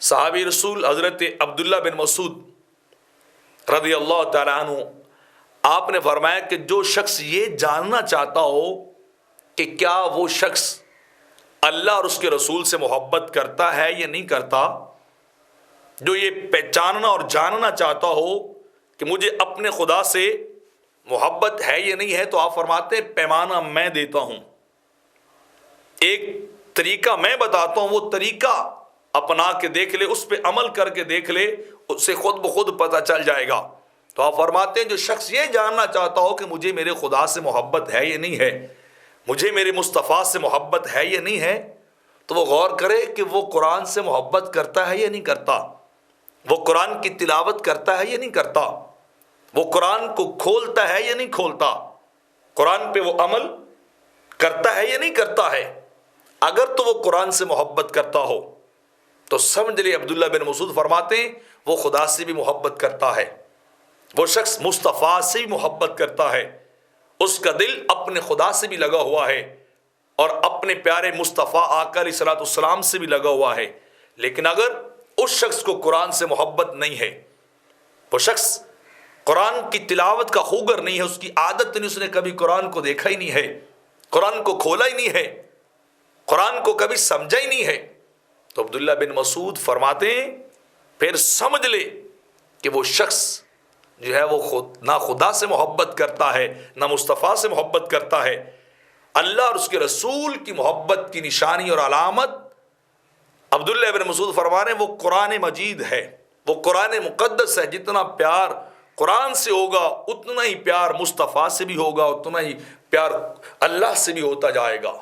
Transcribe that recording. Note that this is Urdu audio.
صحابی رسول حضرت عبداللہ بن مسعود رضی اللہ تعالیٰ عنہ، آپ نے فرمایا کہ جو شخص یہ جاننا چاہتا ہو کہ کیا وہ شخص اللہ اور اس کے رسول سے محبت کرتا ہے یا نہیں کرتا، جو یہ پہچاننا اور جاننا چاہتا ہو کہ مجھے اپنے خدا سے محبت ہے یا نہیں ہے، تو آپ فرماتے ہیں پیمانہ میں دیتا ہوں، ایک طریقہ میں بتاتا ہوں، وہ طریقہ اپنا کے دیکھ لے، اس پہ عمل کر کے دیکھ لے، اس سے خود بخود پتہ چل جائے گا۔ تو آپ فرماتے ہیں جو شخص یہ جاننا چاہتا ہو کہ مجھے میرے خدا سے محبت ہے یا نہیں ہے، مجھے میرے مصطفیٰ سے محبت ہے یا نہیں ہے، تو وہ غور کرے کہ وہ قرآن سے محبت کرتا ہے یا نہیں کرتا، وہ قرآن کی تلاوت کرتا ہے یا نہیں کرتا، وہ قرآن کو کھولتا ہے یا نہیں کھولتا، قرآن پہ وہ عمل کرتا ہے یا نہیں کرتا ہے۔ اگر تو وہ قرآن سے محبت کرتا ہو تو سمجھ لے عبداللہ بن مسعود فرماتے ہیں وہ خدا سے بھی محبت کرتا ہے، وہ شخص مصطفیٰ سے بھی محبت کرتا ہے، اس کا دل اپنے خدا سے بھی لگا ہوا ہے اور اپنے پیارے مصطفیٰ آقا علیہ الصلوۃ والسلام سے بھی لگا ہوا ہے۔ لیکن اگر اس شخص کو قرآن سے محبت نہیں ہے، وہ شخص قرآن کی تلاوت کا خوگر نہیں ہے، اس کی عادت نہیں، اس نے کبھی قرآن کو دیکھا ہی نہیں ہے، قرآن کو کھولا ہی نہیں ہے، قرآن کو کبھی سمجھا ہی نہیں ہے، تو عبداللہ بن مسعود فرماتے ہیں پھر سمجھ لے کہ وہ شخص جو ہے وہ نہ خدا سے محبت کرتا ہے، نہ مصطفیٰ سے محبت کرتا ہے۔ اللہ اور اس کے رسول کی محبت کی نشانی اور علامت عبداللہ بن مسعود فرما رہے ہیں وہ قرآن مجید ہے، وہ قرآن مقدس ہے۔ جتنا پیار قرآن سے ہوگا اتنا ہی پیار مصطفیٰ سے بھی ہوگا، اتنا ہی پیار اللہ سے بھی ہوتا جائے گا۔